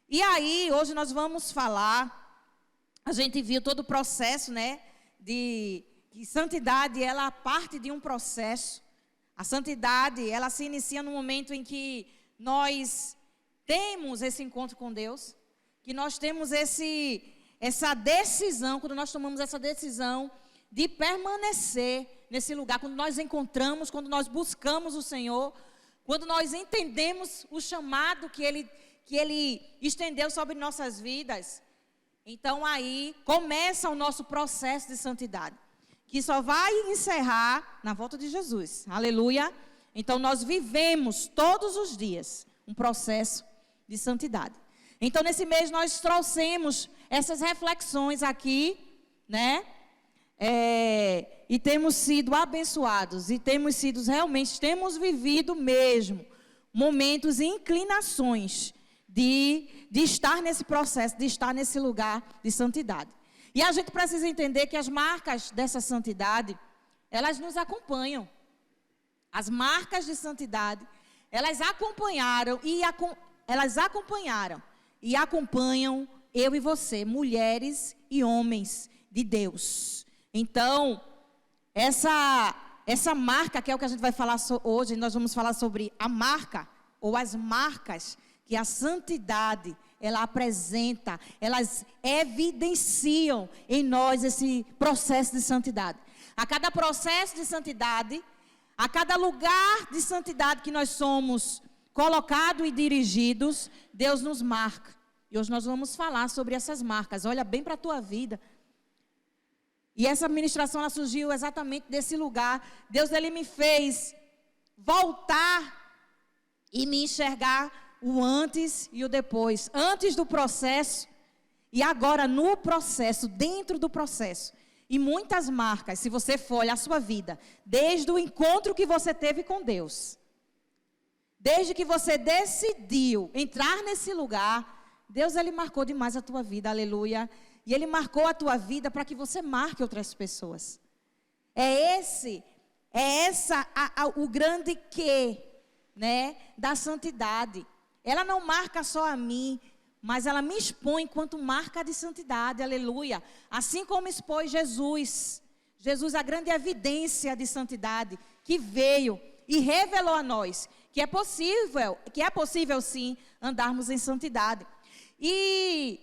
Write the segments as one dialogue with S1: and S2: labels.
S1: E aí, hoje nós vamos falar, a gente viu todo o processo, né, que santidade, ela parte de um processo. A santidade, ela se inicia no momento em que nós temos esse encontro com Deus, que nós temos essa decisão, quando nós tomamos essa decisão de permanecer nesse lugar, quando nós encontramos, quando nós buscamos o Senhor, quando nós entendemos o chamado que Ele estendeu sobre nossas vidas, então aí começa o nosso processo de santidade, que só vai encerrar na volta de Jesus, aleluia. Então nós vivemos todos os dias um processo de santidade. Então nesse mês nós trouxemos essas reflexões aqui, né, e temos sido abençoados, e temos vivido mesmo momentos e inclinações de estar nesse processo, de estar nesse lugar de santidade. E a gente precisa entender que as marcas dessa santidade, elas nos acompanham. As marcas de santidade, elas acompanharam e acompanham eu e você, mulheres e homens de Deus. Então, essa marca, que é o que a gente vai falar hoje, nós vamos falar sobre a marca, ou as marcas que a santidade, ela apresenta, elas evidenciam em nós esse processo de santidade. A cada processo de santidade, a cada lugar de santidade que nós somos colocados e dirigidos, Deus nos marca. E hoje nós vamos falar sobre essas marcas. Olha bem para a tua vida. E essa ministração, ela surgiu exatamente desse lugar. Deus, Ele me fez voltar e me enxergar o antes e o depois. Antes do processo e agora no processo, dentro do processo. E muitas marcas, se você for olhar a sua vida, desde o encontro que você teve com Deus, desde que você decidiu entrar nesse lugar, Deus, Ele marcou demais a tua vida, aleluia. E Ele marcou a tua vida para que você marque outras pessoas. O grande quê, né, da santidade. Ela não marca só a mim, mas ela me expõe enquanto marca de santidade, aleluia. Assim como expôs Jesus. Jesus, a grande evidência de santidade, que veio e revelou a nós que é possível sim andarmos em santidade. E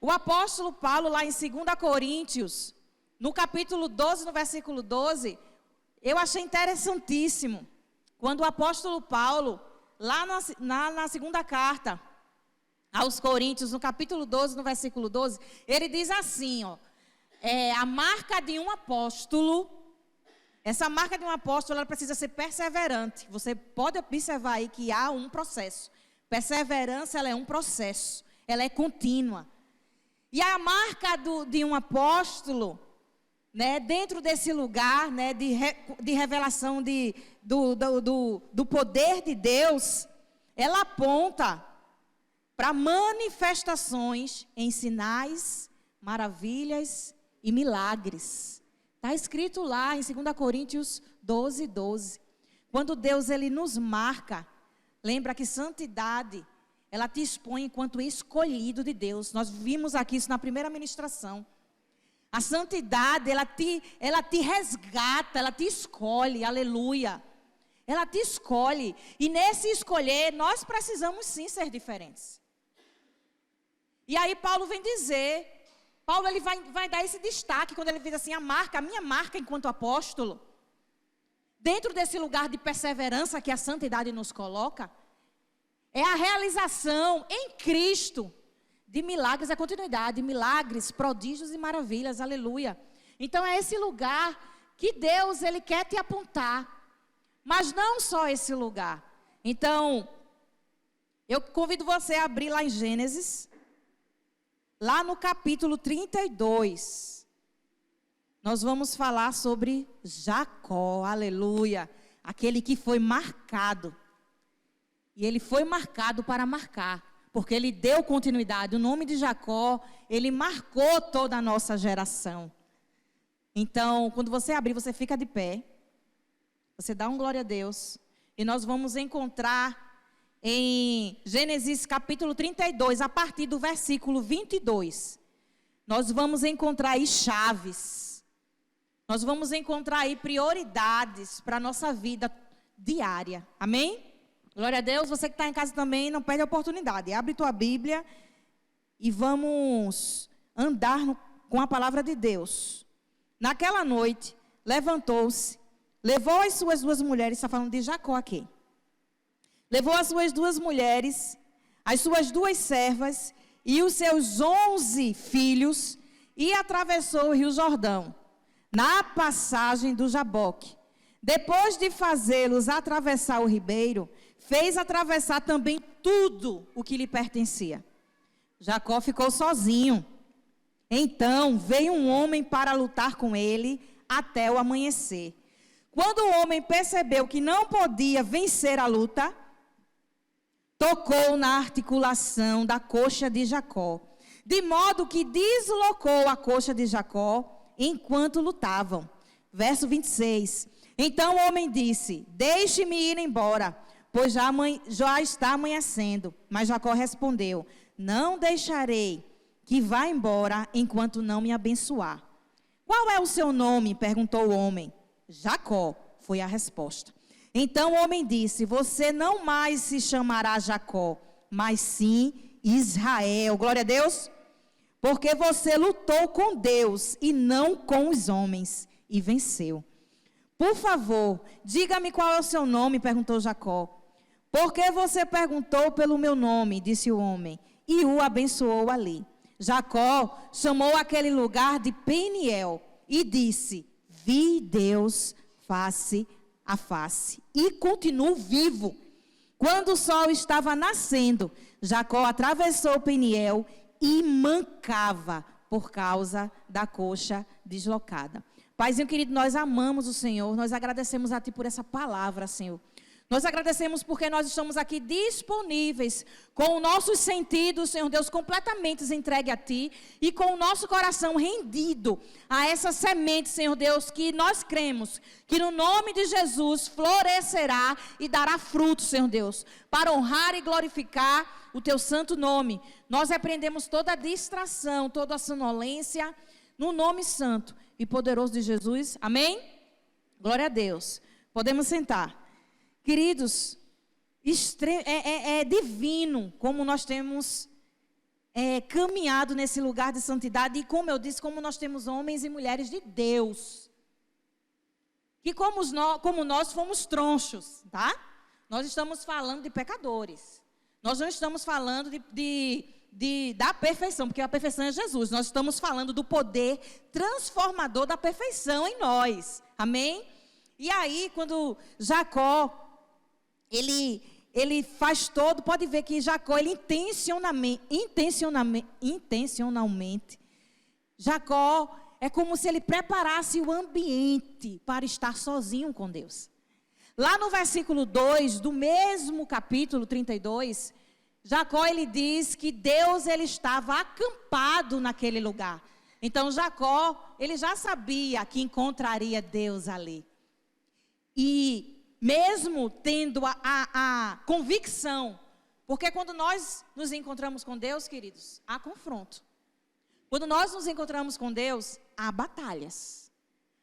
S1: o apóstolo Paulo, lá em 2 Coríntios, no capítulo 12, no versículo 12, eu achei interessantíssimo, quando o apóstolo Paulo, lá na segunda carta aos Coríntios, no capítulo 12, no versículo 12, ele diz assim, ó, a marca de um apóstolo, essa marca de um apóstolo, ela precisa ser perseverante. Você pode observar aí que há um processo. Perseverança, ela é um processo, ela é contínua. E a marca de um apóstolo, né, dentro desse lugar, né, de revelação do poder de Deus, ela aponta para manifestações em sinais, maravilhas e milagres. Está escrito lá em 2 Coríntios 12, 12. Quando Deus, Ele nos marca, lembra que santidade, ela te expõe enquanto escolhido de Deus. Nós vimos aqui isso na primeira ministração. A santidade, ela te resgata, ela te escolhe, aleluia. Ela te escolhe. E nesse escolher, nós precisamos sim ser diferentes. E aí Paulo vem dizer, Paulo ele vai dar esse destaque, quando ele diz assim, a minha marca enquanto apóstolo, dentro desse lugar de perseverança que a santidade nos coloca, é a realização em Cristo de milagres, a continuidade, milagres, prodígios e maravilhas, aleluia. Então é esse lugar que Deus, Ele quer te apontar, mas não só esse lugar. Então, eu convido você a abrir lá em Gênesis, lá no capítulo 32, nós vamos falar sobre Jacó, aleluia, aquele que foi marcado. E ele foi marcado para marcar, porque ele deu continuidade. O nome de Jacó, ele marcou toda a nossa geração. Então, quando você abrir, você fica de pé. Você dá um glória a Deus. E nós vamos encontrar em Gênesis capítulo 32, a partir do versículo 22, nós vamos encontrar aí chaves. Nós vamos encontrar aí prioridades para a nossa vida diária. Amém? Glória a Deus. Você que está em casa também, não perde a oportunidade. Abre tua Bíblia e vamos andar com a palavra de Deus. Naquela noite, levantou-se, levou as suas duas mulheres, está falando de Jacó aqui. Levou as suas duas mulheres, as suas duas servas e os seus 11 filhos e atravessou o rio Jordão, na passagem do Jaboque. Depois de fazê-los atravessar o ribeiro, fez atravessar também tudo o que lhe pertencia. Jacó ficou sozinho. Então veio um homem para lutar com ele até o amanhecer. Quando o homem percebeu que não podia vencer a luta, tocou na articulação da coxa de Jacó, de modo que deslocou a coxa de Jacó enquanto lutavam. Verso 26. Então o homem disse: deixe-me ir embora, pois já está amanhecendo. Mas Jacó respondeu: não deixarei que vá embora enquanto não me abençoar. Qual é o seu nome? Perguntou o homem. Jacó, foi a resposta. Então o homem disse: você não mais se chamará Jacó, mas sim Israel. Glória a Deus. Porque você lutou com Deus e não com os homens, e venceu. Por favor, diga-me qual é o seu nome, perguntou Jacó. Porque você perguntou pelo meu nome, disse o homem, e o abençoou ali. Jacó chamou aquele lugar de Peniel e disse: vi Deus face a face e continuo vivo. Quando o sol estava nascendo, Jacó atravessou Peniel e mancava por causa da coxa deslocada. Paizinho querido, nós amamos o Senhor, nós agradecemos a Ti por essa palavra, Senhor. Nós agradecemos porque nós estamos aqui disponíveis, com os nossos sentidos, Senhor Deus, completamente entregue a Ti, e com o nosso coração rendido a essa semente, Senhor Deus, que nós cremos, que no nome de Jesus florescerá e dará fruto, Senhor Deus, para honrar e glorificar o Teu santo nome. Nós repreendemos toda a distração, toda a sonolência, no nome santo e poderoso de Jesus. Amém? Glória a Deus. Podemos sentar. Queridos, é divino como nós temos caminhado nesse lugar de santidade. E como eu disse, como nós temos homens e mulheres de Deus. Que como nós fomos tronchos, tá? Nós estamos falando de pecadores. Nós não estamos falando da perfeição, porque a perfeição é Jesus. Nós estamos falando do poder transformador da perfeição em nós. Amém? E aí, quando Jacó, ele faz todo, pode ver que Jacó, ele intencionalmente, Jacó é como se ele preparasse o ambiente para estar sozinho com Deus. Lá no versículo 2 do mesmo capítulo 32, Jacó, ele diz que Deus, ele estava acampado naquele lugar. Então Jacó, ele já sabia que encontraria Deus ali. E mesmo tendo a convicção, porque quando nós nos encontramos com Deus, queridos, há confronto. Quando nós nos encontramos com Deus, há batalhas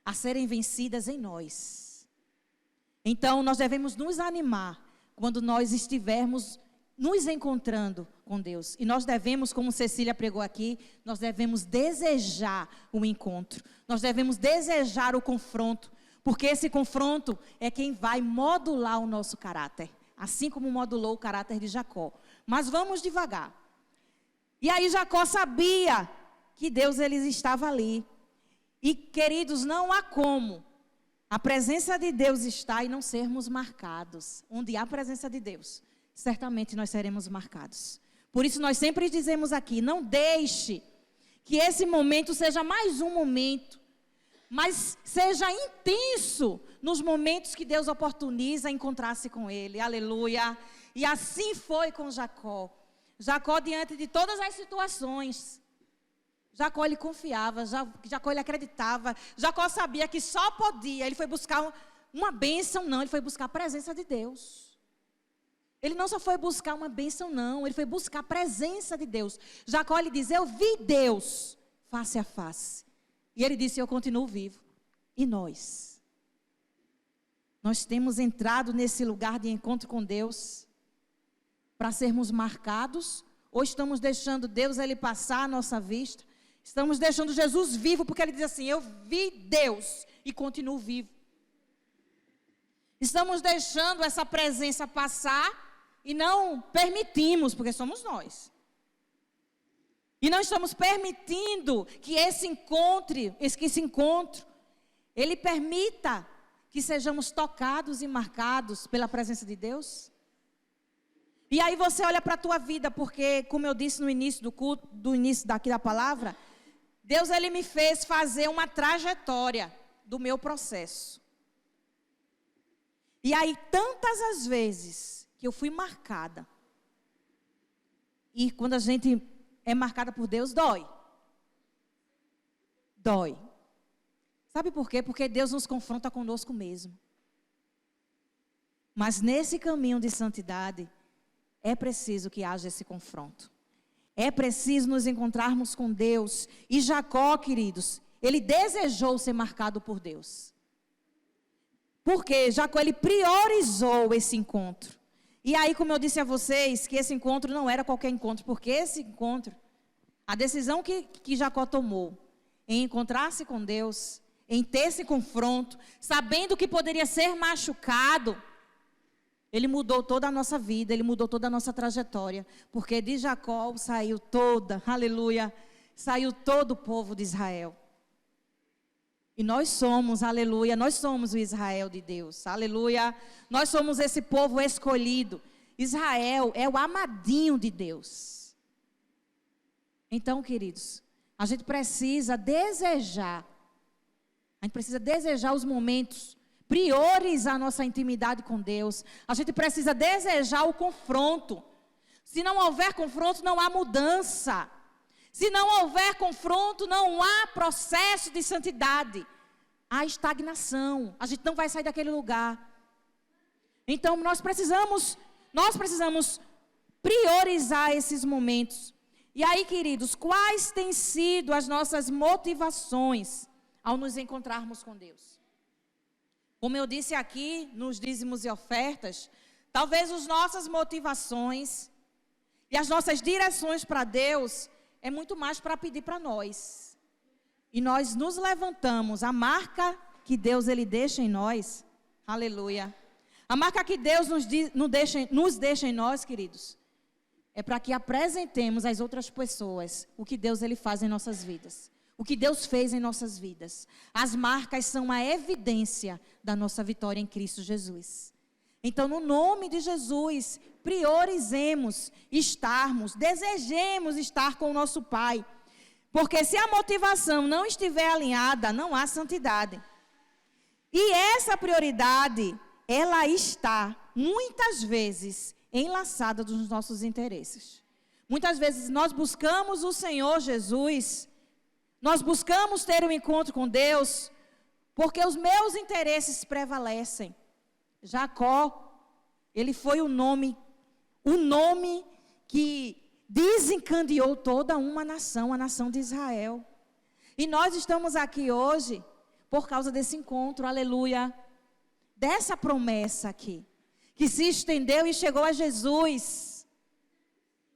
S1: a serem vencidas em nós. Então, nós devemos nos animar quando nós estivermos nos encontrando com Deus. E nós devemos, como Cecília pregou aqui, nós devemos desejar o encontro. Nós devemos desejar o confronto. Porque esse confronto é quem vai modular o nosso caráter. Assim como modulou o caráter de Jacó. Mas vamos devagar. E aí Jacó sabia que Deus, ele estava ali. E queridos, não há como a presença de Deus estar e não sermos marcados. Onde há a presença de Deus, certamente nós seremos marcados. Por isso nós sempre dizemos aqui, não deixe que esse momento seja mais um momento, mas seja intenso nos momentos que Deus oportuniza encontrar-se com Ele. Aleluia. E assim foi com Jacó. Jacó, diante de todas as situações, Jacó, ele confiava, Jacó, ele acreditava. Jacó sabia que só podia. Ele foi buscar uma bênção, não. Ele foi buscar a presença de Deus. Ele não só foi buscar uma bênção, não. Ele foi buscar a presença de Deus. Jacó, ele diz, eu vi Deus face a face. E ele disse, eu continuo vivo. E nós? Nós temos entrado nesse lugar de encontro com Deus para sermos marcados? Ou estamos deixando Deus, ele passar à nossa vista? Estamos deixando Jesus vivo, porque ele diz assim, eu vi Deus e continuo vivo. Estamos deixando essa presença passar e não permitimos, porque somos nós. E não estamos permitindo que esse encontro, ele permita que sejamos tocados e marcados pela presença de Deus. E aí você olha para a tua vida, porque como eu disse no início do culto, do início daqui da palavra, Deus ele me fez fazer uma trajetória do meu processo. E aí tantas as vezes que eu fui marcada. E quando a gente é marcada por Deus, dói. Dói. Sabe por quê? Porque Deus nos confronta conosco mesmo. Mas nesse caminho de santidade, é preciso que haja esse confronto. É preciso nos encontrarmos com Deus. E Jacó, queridos, ele desejou ser marcado por Deus. Porque Jacó, ele priorizou esse encontro. E aí, como eu disse a vocês, que esse encontro não era qualquer encontro. Porque esse encontro, a decisão que Jacó tomou em encontrar-se com Deus, em ter esse confronto, sabendo que poderia ser machucado, ele mudou toda a nossa vida, ele mudou toda a nossa trajetória. Porque de Jacó saiu saiu todo o povo de Israel. E nós somos, aleluia, nós somos o Israel de Deus, aleluia. Nós somos esse povo escolhido. Israel é o amadinho de Deus. Então, queridos, a gente precisa desejar os momentos, priorizar a nossa intimidade com Deus. A gente precisa desejar o confronto. Se não houver confronto, não há mudança. Se não houver confronto, não há processo de santidade. Há estagnação. A gente não vai sair daquele lugar. Então, nós precisamos priorizar esses momentos. E aí, queridos, quais têm sido as nossas motivações ao nos encontrarmos com Deus? Como eu disse aqui, nos dízimos e ofertas, talvez as nossas motivações e as nossas direções para Deus é muito mais para pedir para nós. E nós nos levantamos, a marca que Deus ele deixa em nós, aleluia. A marca que Deus nos deixa em nós, queridos, é para que apresentemos às outras pessoas o que Deus ele faz em nossas vidas. O que Deus fez em nossas vidas. As marcas são a evidência da nossa vitória em Cristo Jesus. Então, no nome de Jesus, priorizemos desejemos estar com o nosso Pai. Porque se a motivação não estiver alinhada, não há santidade. E essa prioridade, ela está, muitas vezes, enlaçada dos nossos interesses. Muitas vezes nós buscamos o Senhor Jesus, nós buscamos ter um encontro com Deus, porque os meus interesses prevalecem. Jacó, ele foi o nome que desencadeou toda uma nação, a nação de Israel. E nós estamos aqui hoje por causa desse encontro, aleluia, dessa promessa aqui, que se estendeu e chegou a Jesus.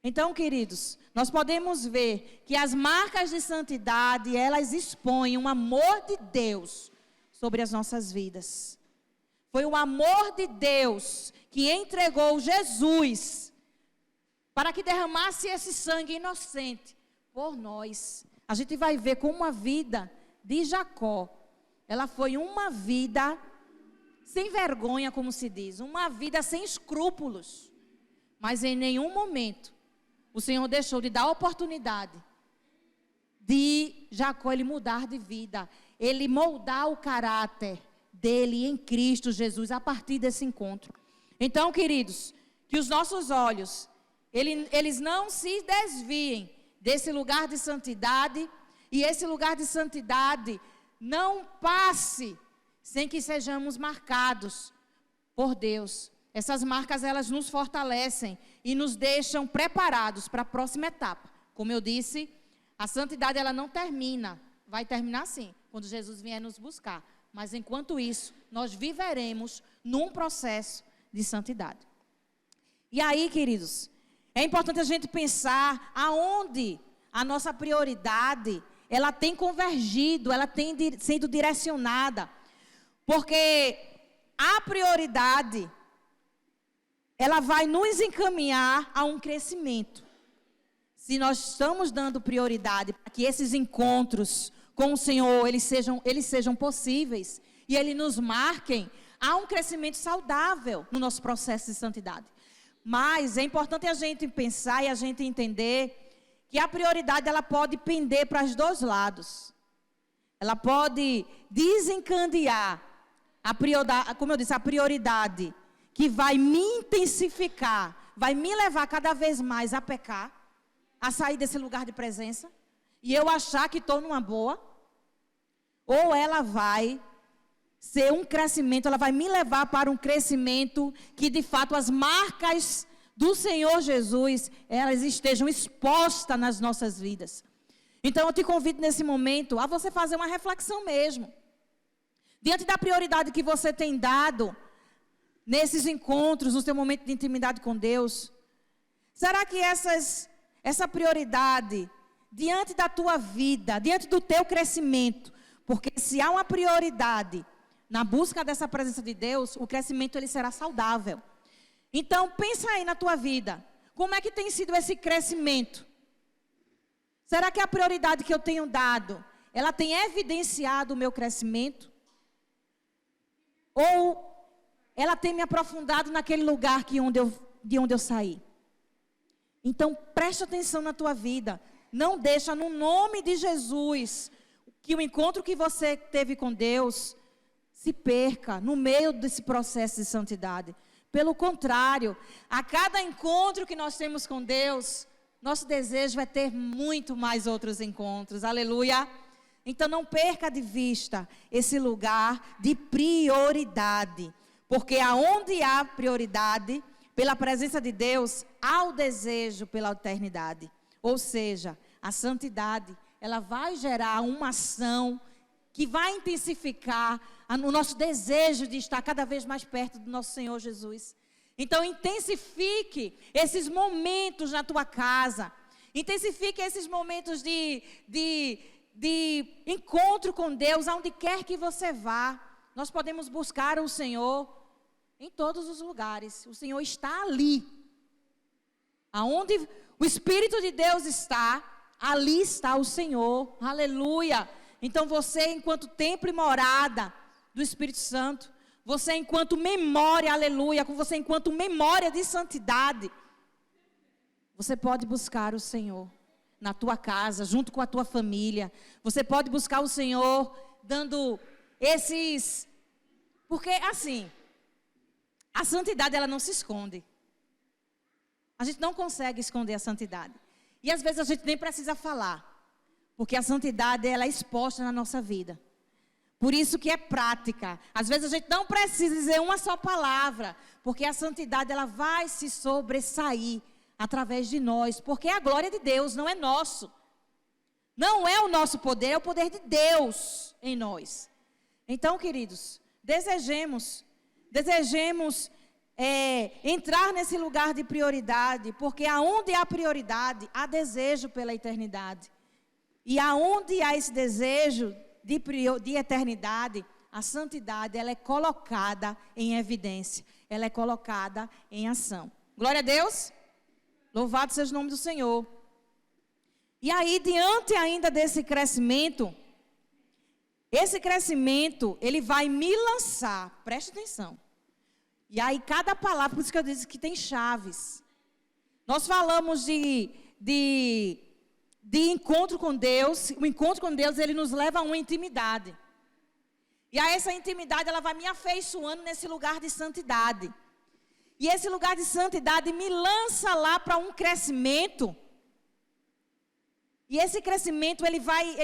S1: Então, queridos, nós podemos ver que as marcas de santidade, elas expõem o amor de Deus sobre as nossas vidas. Foi o amor de Deus que entregou Jesus para que derramasse esse sangue inocente por nós. A gente vai ver como a vida de Jacó, ela foi uma vida sem vergonha, como se diz, uma vida sem escrúpulos. Mas em nenhum momento o Senhor deixou de dar oportunidade de Jacó ele mudar de vida, ele moldar o caráter dele em Cristo Jesus a partir desse encontro. Então, queridos, que os nossos olhos, eles não se desviem desse lugar de santidade, e esse lugar de santidade não passe sem que sejamos marcados por Deus. essas marcas, elas nos fortalecem e nos deixam preparados para a próxima etapa. Como eu disse, a santidade ela não termina, vai terminar sim, quando Jesus vier nos buscar. Mas enquanto isso, nós viveremos num processo de santidade. E aí, queridos, é importante a gente pensar aonde a nossa prioridade, ela tem convergido, ela tem sido direcionada. Porque a prioridade, ela vai nos encaminhar a um crescimento. Se nós estamos dando prioridade para que esses encontros com o Senhor, eles sejam possíveis e eles nos marquem, há um crescimento saudável no nosso processo de santidade. Mas é importante a gente pensar e a gente entender que a prioridade ela pode pender para os dois lados. Ela pode desencadear a prioridade, como eu disse, a prioridade que vai me intensificar, vai me levar cada vez mais a pecar, a sair desse lugar de presença, e eu achar que estou numa boa, ou ela vai ser um crescimento, ela vai me levar para um crescimento que de fato as marcas do Senhor Jesus, elas estejam expostas nas nossas vidas. Então eu te convido nesse momento a você fazer uma reflexão mesmo. Diante da prioridade que você tem dado nesses encontros, no seu momento de intimidade com Deus, será que essa prioridade, diante da tua vida, diante do teu crescimento, porque se há uma prioridade na busca dessa presença de Deus, o crescimento ele será saudável. Então, pensa aí na tua vida, como é que tem sido esse crescimento? Será que a prioridade que eu tenho dado, ela tem evidenciado o meu crescimento? Ou ela tem me aprofundado naquele lugar de onde eu saí? Então, preste atenção na tua vida. Não deixa, no nome de Jesus, que o encontro que você teve com Deus se perca no meio desse processo de santidade. Pelo contrário, a cada encontro que nós temos com Deus, nosso desejo é ter muito mais outros encontros. Aleluia! Então não perca de vista esse lugar de prioridade. Porque aonde há prioridade, pela presença de Deus, há o desejo pela eternidade. Ou seja, a santidade, ela vai gerar uma ação que vai intensificar o nosso desejo de estar cada vez mais perto do nosso Senhor Jesus. Então, intensifique esses momentos na tua casa. Intensifique esses momentos de encontro com Deus, aonde quer que você vá. Nós podemos buscar o Senhor em todos os lugares. O Senhor está ali. Aonde o Espírito de Deus está, ali está o Senhor. Aleluia! Então você, enquanto templo e morada do Espírito Santo, você enquanto memória, aleluia, você enquanto memória de santidade, você pode buscar o Senhor na tua casa, junto com a tua família. Você pode buscar o Senhor dando esses... Porque assim, a santidade ela não se esconde. A gente não consegue esconder a santidade. E às vezes a gente nem precisa falar. Porque a santidade, ela é exposta na nossa vida. Por isso que é prática. Às vezes a gente não precisa dizer uma só palavra. Porque a santidade, ela vai se sobressair através de nós. Porque é a glória de Deus, não é nosso. Não é o nosso poder, é o poder de Deus em nós. Então, queridos, desejemos entrar nesse lugar de prioridade. Porque aonde há prioridade, há desejo pela eternidade. E aonde há esse desejo de eternidade, a santidade ela é colocada em evidência. Ela é colocada em ação. Glória a Deus. Louvado seja o nome do Senhor. E aí, diante ainda desse crescimento, esse crescimento, ele vai me lançar. Preste atenção. E aí, cada palavra, por isso que eu disse que tem chaves. Nós falamos de encontro com Deus. O encontro com Deus, ele nos leva a uma intimidade. E aí essa intimidade, ela vai me afeiçoando nesse lugar de santidade. E esse lugar de santidade me lança lá para um crescimento. E esse crescimento, ele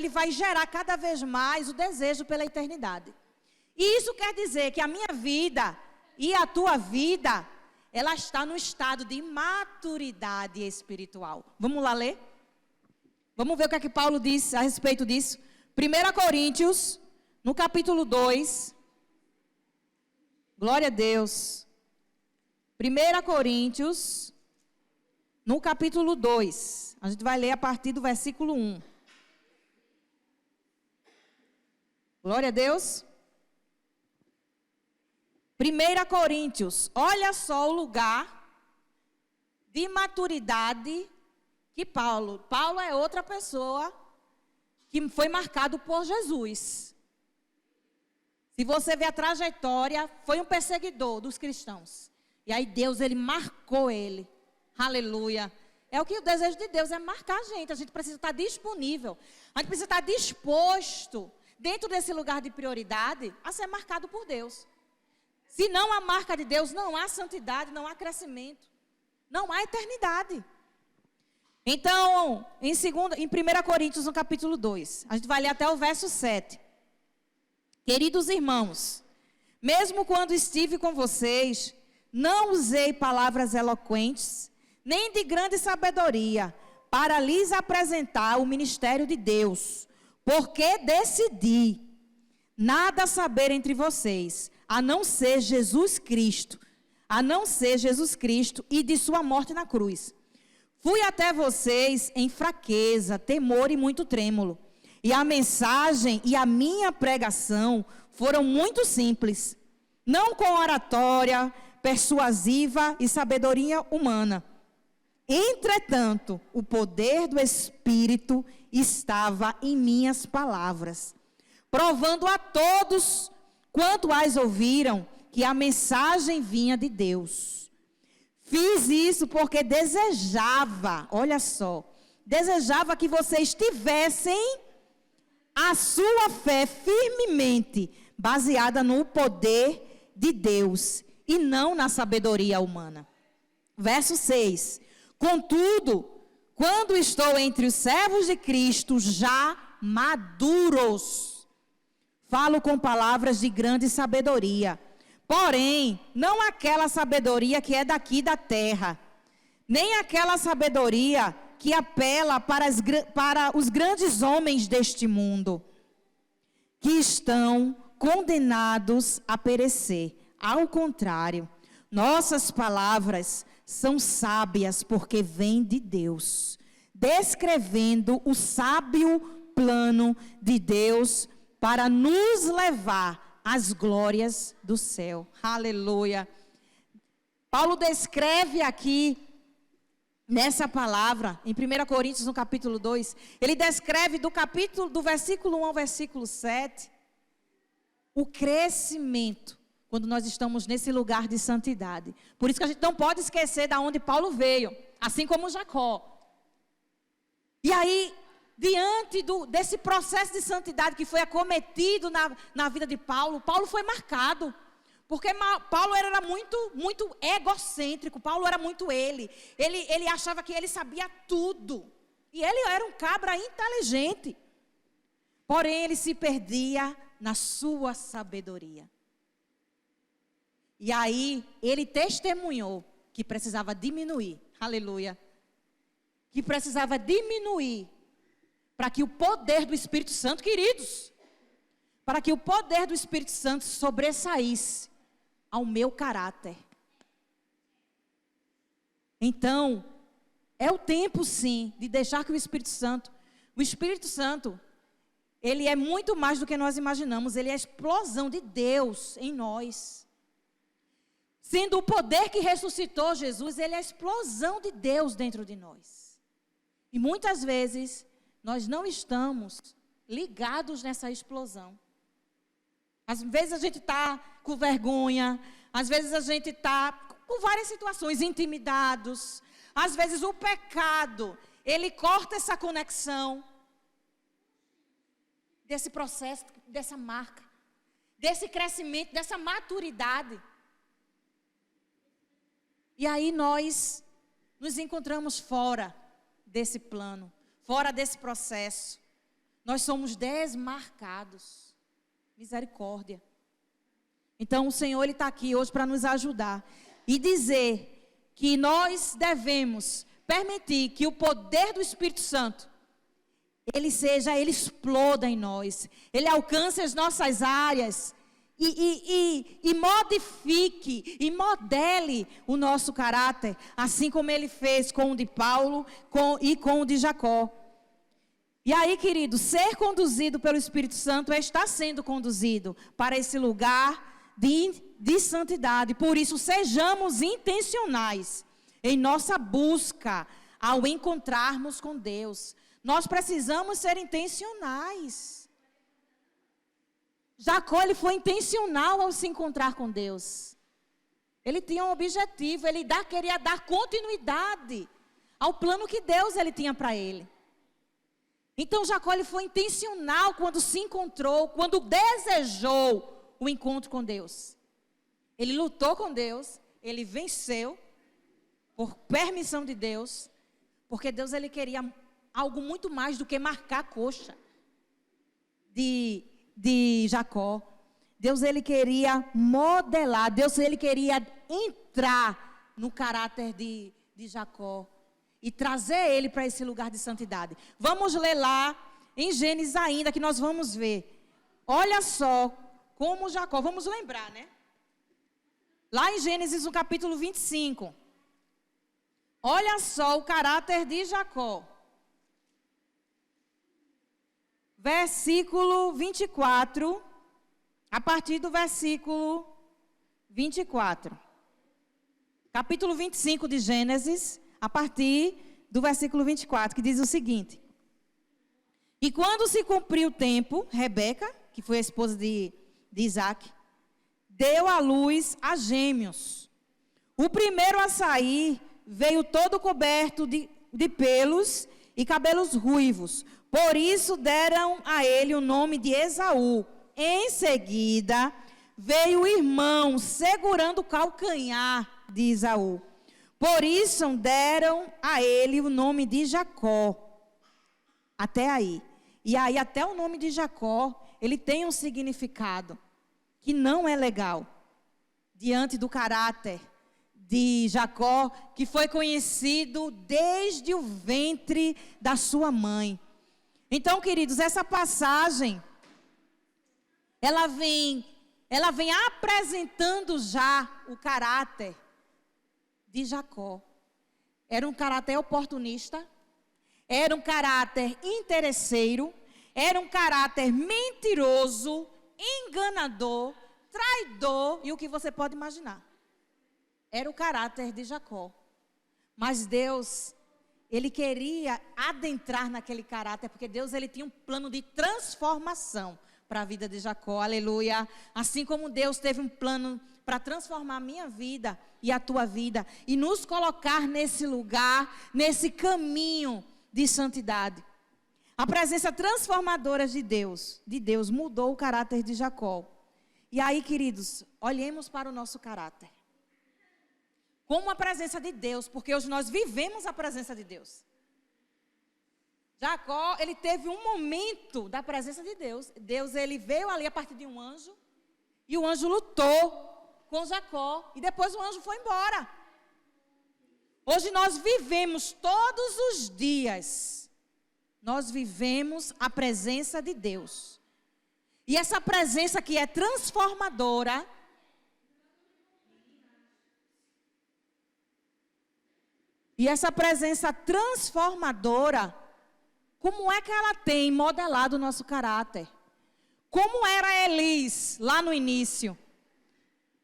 S1: vai gerar cada vez mais o desejo pela eternidade. E isso quer dizer que a minha vida e a tua vida ela está no estado de maturidade espiritual. Vamos lá ler? Vamos ver o que é que Paulo diz a respeito disso. 1 Coríntios, no capítulo 2. Glória a Deus. 1 Coríntios, no capítulo 2. A gente vai ler a partir do versículo 1. Glória a Deus. 1 Coríntios, olha só o lugar de maturidade que Paulo é outra pessoa que foi marcado por Jesus. Se você ver a trajetória, foi um perseguidor dos cristãos. E aí Deus, ele marcou ele. Aleluia. É o que o desejo de Deus é marcar a gente precisa estar disponível. A gente precisa estar disposto, dentro desse lugar de prioridade, a ser marcado por Deus. Se não há marca de Deus, não há santidade, não há crescimento, não há eternidade. Então, em 1 Coríntios, no capítulo 2, a gente vai ler até o verso 7. Queridos irmãos, mesmo quando estive com vocês, não usei palavras eloquentes, nem de grande sabedoria, para lhes apresentar o ministério de Deus, porque decidi nada saber entre vocês, a não ser Jesus Cristo e de sua morte na cruz. Fui até vocês em fraqueza, temor e muito trêmulo. E a mensagem e a minha pregação foram muito simples, não com oratória persuasiva e sabedoria humana. Entretanto, o poder do Espírito estava em minhas palavras, provando a todos quanto as ouviram que a mensagem vinha de Deus. Fiz isso porque desejava, olha só, desejava que vocês tivessem a sua fé firmemente baseada no poder de Deus e não na sabedoria humana. Verso 6. Contudo, quando estou entre os servos de Cristo já maduros, falo com palavras de grande sabedoria, porém, não aquela sabedoria que é daqui da terra, nem aquela sabedoria que apela para os grandes homens deste mundo, que estão condenados a perecer. Ao contrário, nossas palavras são sábias porque vêm de Deus, descrevendo o sábio plano de Deus para nos levar às glórias do céu. Aleluia. Paulo descreve aqui, nessa palavra, em 1 Coríntios, no capítulo 2, ele descreve do versículo 1 ao versículo 7, o crescimento, quando nós estamos nesse lugar de santidade. Por isso que a gente não pode esquecer de onde Paulo veio, assim como Jacó. E aí, diante desse processo de santidade que foi acometido na vida de Paulo, Paulo foi marcado. Porque Paulo era muito egocêntrico, Paulo era muito ele achava que ele sabia tudo. E ele era um cabra inteligente. Porém, ele se perdia na sua sabedoria. E aí, ele testemunhou que precisava diminuir. Aleluia. Que precisava diminuir para que o poder do Espírito Santo, queridos, para que o poder do Espírito Santo sobressaísse ao meu caráter. Então, é o tempo sim, de deixar que o Espírito Santo, ele é muito mais do que nós imaginamos, ele é a explosão de Deus em nós. Sendo o poder que ressuscitou Jesus, ele é a explosão de Deus dentro de nós. E muitas vezes, nós não estamos ligados nessa explosão. Às vezes a gente está com vergonha, às vezes a gente está com várias situações, intimidados. Às vezes o pecado, ele corta essa conexão desse processo, dessa marca, desse crescimento, dessa maturidade. E aí nós nos encontramos fora desse plano, fora desse processo. Nós somos desmarcados. Misericórdia. Então o Senhor, ele está aqui hoje para nos ajudar e dizer que nós devemos permitir que o poder do Espírito Santo, ele exploda em nós, ele alcance as nossas áreas e modifique e modele o nosso caráter, assim como ele fez com o de Paulo e com o de Jacó. E aí, querido, ser conduzido pelo Espírito Santo é estar sendo conduzido para esse lugar de santidade. Por isso, sejamos intencionais em nossa busca ao encontrarmos com Deus. Nós precisamos ser intencionais. Jacó, ele foi intencional ao se encontrar com Deus. Ele tinha um objetivo, ele queria dar continuidade ao plano que Deus ele tinha para ele. Então Jacó, ele foi intencional quando se encontrou, quando desejou o encontro com Deus. Ele lutou com Deus, ele venceu por permissão de Deus, porque Deus ele queria algo muito mais do que marcar a coxa de Jacó. Deus ele queria modelar, Deus ele queria entrar no caráter de Jacó e trazer ele para esse lugar de santidade. Vamos ler lá em Gênesis ainda, que nós vamos ver. Olha só como Jacó, vamos lembrar, né? Lá em Gênesis, no capítulo 25. Olha só o caráter de Jacó. Versículo 24, a partir do versículo 24. Capítulo 25 de Gênesis, a partir do versículo 24, que diz o seguinte: E quando se cumpriu o tempo, Rebeca, que foi a esposa de Isaac, deu à luz a gêmeos. O primeiro a sair veio todo coberto de pelos e cabelos ruivos. Por isso deram a ele o nome de Esaú. Em seguida, veio o irmão segurando o calcanhar de Esaú. Por isso deram a ele o nome de Jacó. Até aí. E aí até o nome de Jacó, ele tem um significado que não é legal. Diante do caráter de Jacó, que foi conhecido desde o ventre da sua mãe. Então, queridos, essa passagem, ela vem apresentando já o caráter de Jacó. Era um caráter oportunista, era um caráter interesseiro, era um caráter mentiroso, enganador, traidor e o que você pode imaginar. Era o caráter de Jacó. Mas Deus, ele queria adentrar naquele caráter, porque Deus ele tinha um plano de transformação para a vida de Jacó, aleluia. Assim como Deus teve um plano para transformar a minha vida e a tua vida, e nos colocar nesse lugar, nesse caminho de santidade. A presença transformadora de Deus mudou o caráter de Jacó. E aí, queridos, olhemos para o nosso caráter. Como a presença de Deus, porque hoje nós vivemos a presença de Deus. Jacó, ele teve um momento da presença de Deus. Deus, ele veio ali a partir de um anjo, e o anjo lutou com Jacó, e depois o anjo foi embora. Hoje nós vivemos todos os dias, nós vivemos a presença de Deus. E essa presença que é transformadora, e essa presença transformadora, como é que ela tem modelado o nosso caráter? Como era Elis lá no início?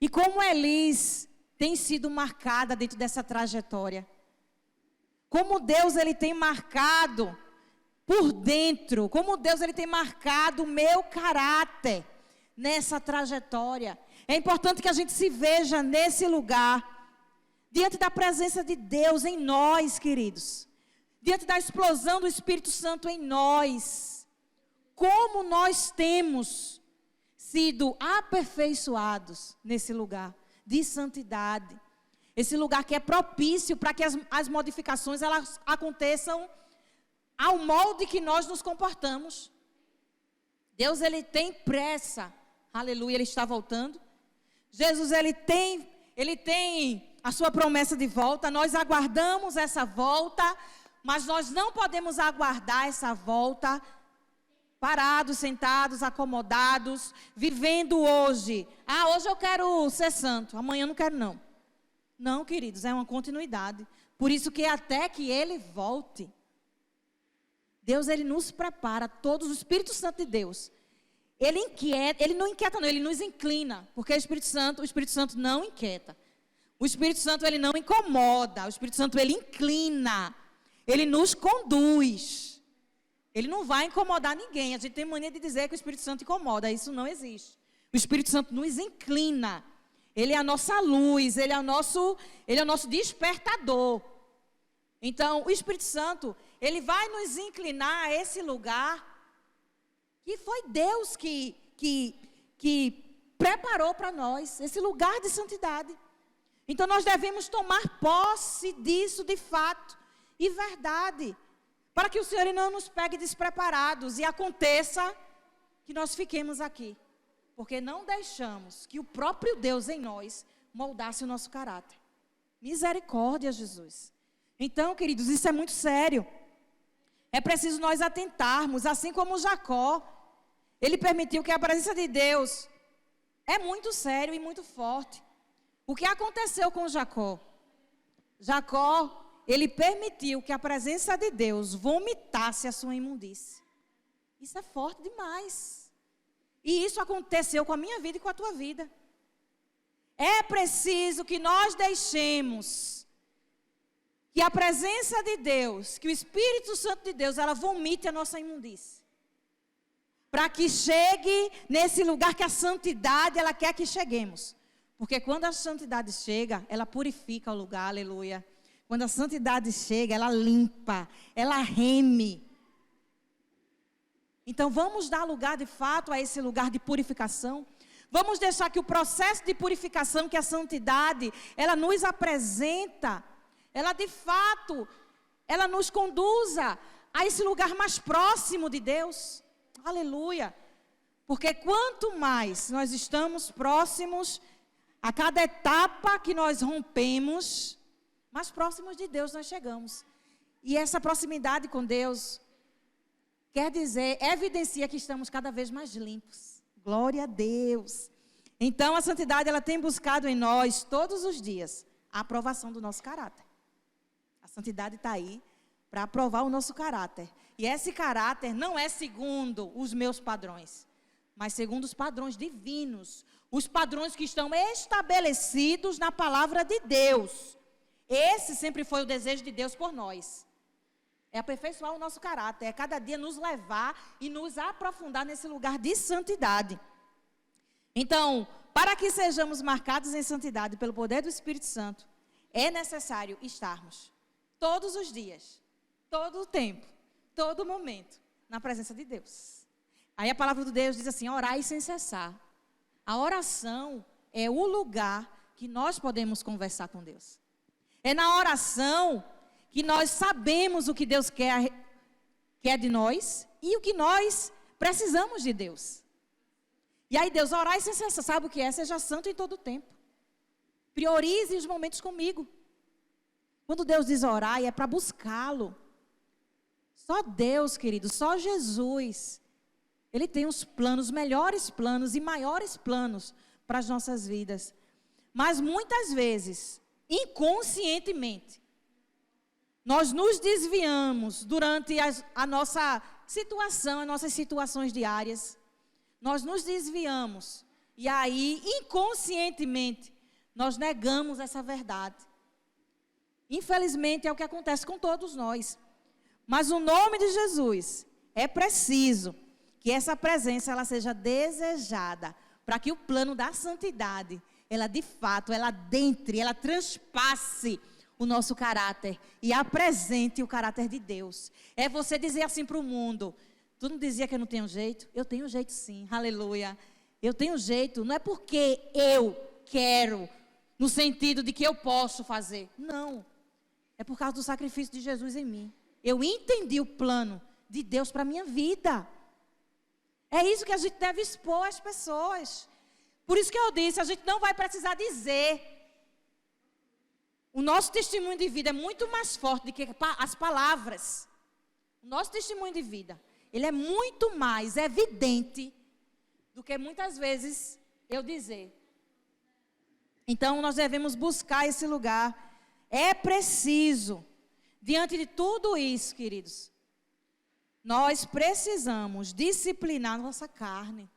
S1: E como Elis tem sido marcada dentro dessa trajetória? Como Deus ele tem marcado por dentro, como Deus ele tem marcado o meu caráter nessa trajetória. É importante que a gente se veja nesse lugar, diante da presença de Deus em nós, queridos. Diante da explosão do Espírito Santo em nós. Como nós temos sido aperfeiçoados nesse lugar de santidade. Esse lugar que é propício para que as modificações elas aconteçam ao molde que nós nos comportamos. Deus ele tem pressa. Aleluia, ele está voltando. Jesus ele tem a sua promessa de volta, nós aguardamos essa volta, mas nós não podemos aguardar essa volta parados, sentados, acomodados, vivendo hoje. Hoje eu quero ser santo, amanhã eu não quero não. Não, queridos, é uma continuidade. Por isso que até que Ele volte, Deus, Ele nos prepara, todos, o Espírito Santo de Deus. Ele não inquieta não, Ele nos inclina, porque o Espírito Santo não inquieta. O Espírito Santo, Ele não incomoda, o Espírito Santo, Ele inclina, Ele nos conduz. Ele não vai incomodar ninguém. A gente tem mania de dizer que o Espírito Santo incomoda, isso não existe. O Espírito Santo nos inclina, Ele é a nossa luz, Ele é o nosso despertador. Então, o Espírito Santo, Ele vai nos inclinar a esse lugar que foi Deus que preparou para nós, esse lugar de santidade. Então, nós devemos tomar posse disso de fato e verdade, para que o Senhor não nos pegue despreparados e aconteça que nós fiquemos aqui, porque não deixamos que o próprio Deus em nós moldasse o nosso caráter. Misericórdia, Jesus. Então, queridos, isso é muito sério. É preciso nós atentarmos, assim como Jacó, ele permitiu que a presença de Deus é muito sério e muito forte. O que aconteceu com Jacó? Jacó, ele permitiu que a presença de Deus vomitasse a sua imundície. Isso é forte demais. E isso aconteceu com a minha vida e com a tua vida. É preciso que nós deixemos que a presença de Deus, que o Espírito Santo de Deus, ela vomite a nossa imundície. Para que chegue nesse lugar que a santidade, ela quer que cheguemos. Porque quando a santidade chega, ela purifica o lugar, aleluia. Quando a santidade chega, ela limpa, ela reme. Então vamos dar lugar de fato a esse lugar de purificação. Vamos deixar que o processo de purificação, que a santidade, ela nos apresenta, ela de fato, ela nos conduza a esse lugar mais próximo de Deus. Aleluia. Porque quanto mais nós estamos próximos, a cada etapa que nós rompemos, mais próximos de Deus nós chegamos. E essa proximidade com Deus, quer dizer, evidencia que estamos cada vez mais limpos. Glória a Deus. Então a santidade, ela tem buscado em nós, todos os dias, a aprovação do nosso caráter. A santidade está aí para aprovar o nosso caráter. E esse caráter não é segundo os meus padrões, mas segundo os padrões divinos. Os padrões que estão estabelecidos na palavra de Deus. Esse sempre foi o desejo de Deus por nós. É aperfeiçoar o nosso caráter, é cada dia nos levar e nos aprofundar nesse lugar de santidade. Então, para que sejamos marcados em santidade pelo poder do Espírito Santo, é necessário estarmos todos os dias, todo o tempo, todo momento, na presença de Deus. Aí a palavra de Deus diz assim: orai sem cessar. A oração é o lugar que nós podemos conversar com Deus. É na oração que nós sabemos o que Deus quer de nós e o que nós precisamos de Deus. E aí Deus, orai sem cessar, sabe o que é? Seja santo em todo o tempo. Priorize os momentos comigo. Quando Deus diz orar, é para buscá-lo. Só Deus, querido, só Jesus, Ele tem os planos, melhores planos e maiores planos para as nossas vidas. Mas muitas vezes, inconscientemente, nós nos desviamos durante a nossa situação, as nossas situações diárias. Nós nos desviamos e aí, inconscientemente, nós negamos essa verdade. Infelizmente, é o que acontece com todos nós. Mas no nome de Jesus, é preciso que essa presença ela seja desejada, para que o plano da santidade, ela de fato, ela adentre, ela transpasse o nosso caráter e apresente o caráter de Deus. É você dizer assim para o mundo: tu não dizia que eu não tenho jeito? Eu tenho jeito sim, aleluia. Eu tenho jeito, não é porque eu quero, no sentido de que eu posso fazer. Não, é por causa do sacrifício de Jesus em mim. Eu entendi o plano de Deus para a minha vida. É isso que a gente deve expor às pessoas. Por isso que eu disse, a gente não vai precisar dizer. O nosso testemunho de vida é muito mais forte do que as palavras. O nosso testemunho de vida, ele é muito mais evidente do que muitas vezes eu dizer. Então, nós devemos buscar esse lugar. É preciso, diante de tudo isso, queridos, nós precisamos disciplinar nossa carne.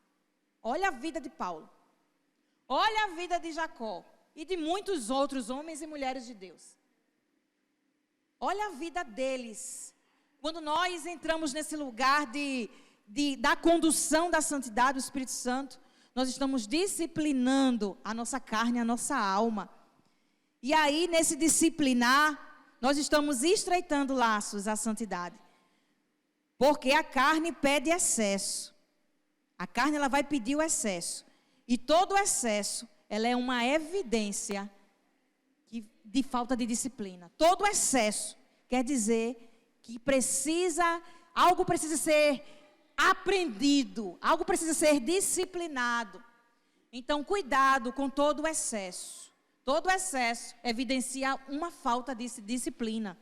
S1: Olha a vida de Paulo. Olha a vida de Jacó. E de muitos outros homens e mulheres de Deus. Olha a vida deles. Quando nós entramos nesse lugar da condução da santidade do Espírito Santo, nós estamos disciplinando a nossa carne, a nossa alma. E aí, nesse disciplinar, nós estamos estreitando laços à santidade. Porque a carne pede excesso. A carne, ela vai pedir o excesso. E todo o excesso, ela é uma evidência de falta de disciplina. Todo excesso quer dizer que algo precisa ser aprendido, algo precisa ser disciplinado. Então, cuidado com todo o excesso. Todo excesso evidencia uma falta de disciplina.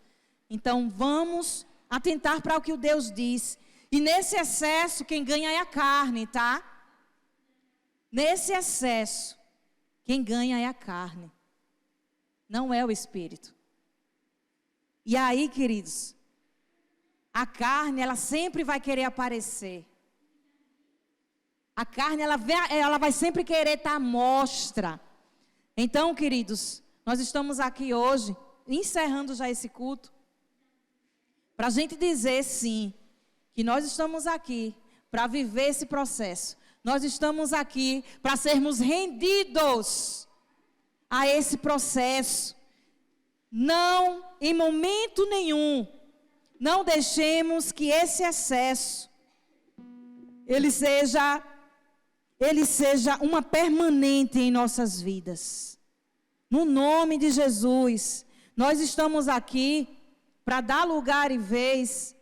S1: Então, vamos atentar para o que o Deus diz. E nesse excesso, quem ganha é a carne, tá? Nesse excesso, quem ganha é a carne, não é o espírito. E aí, queridos, a carne, ela sempre vai querer aparecer. A carne, ela vai sempre querer estar à mostra. Então, queridos, nós estamos aqui hoje, encerrando já esse culto, para a gente dizer sim, que nós estamos aqui para viver esse processo. Nós estamos aqui para sermos rendidos a esse processo. Não, em momento nenhum, não deixemos que esse excesso, ele seja uma permanente em nossas vidas. No nome de Jesus, nós estamos aqui para dar lugar e vez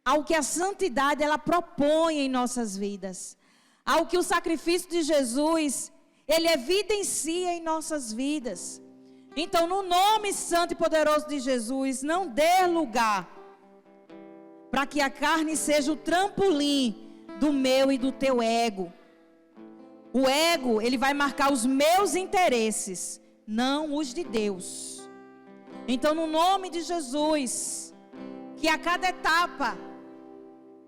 S1: ao que a santidade ela propõe em nossas vidas. Ao que o sacrifício de Jesus, ele evidencia em nossas vidas. Então, no nome santo e poderoso de Jesus, não dê lugar para que a carne seja o trampolim do meu e do teu ego. O ego, ele vai marcar os meus interesses, não os de Deus. Então, no nome de Jesus, que a cada etapa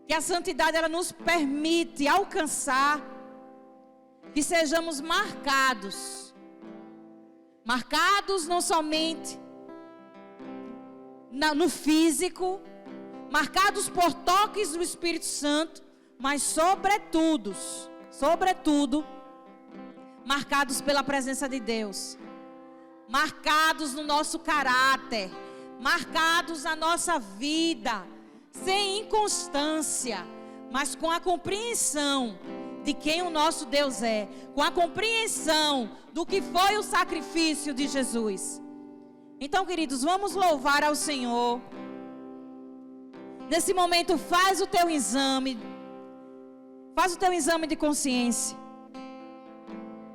S1: que a santidade ela nos permite alcançar, que sejamos marcados não somente no físico, marcados por toques do Espírito Santo, mas sobretudo, marcados pela presença de Deus, marcados no nosso caráter, marcados na nossa vida, sem inconstância, mas com a compreensão de quem o nosso Deus é, com a compreensão do que foi o sacrifício de Jesus. Então, queridos, vamos louvar ao Senhor. Nesse momento, faz o teu exame de consciência.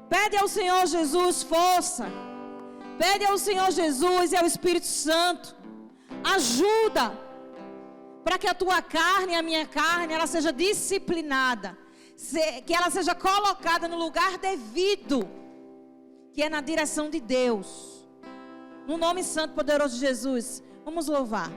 S1: Pede ao Senhor Jesus força. Pede ao Senhor Jesus e ao Espírito Santo ajuda, para que a tua carne e a minha carne, ela seja disciplinada, que ela seja colocada no lugar devido, que é na direção de Deus. No nome santo e poderoso de Jesus, vamos louvar.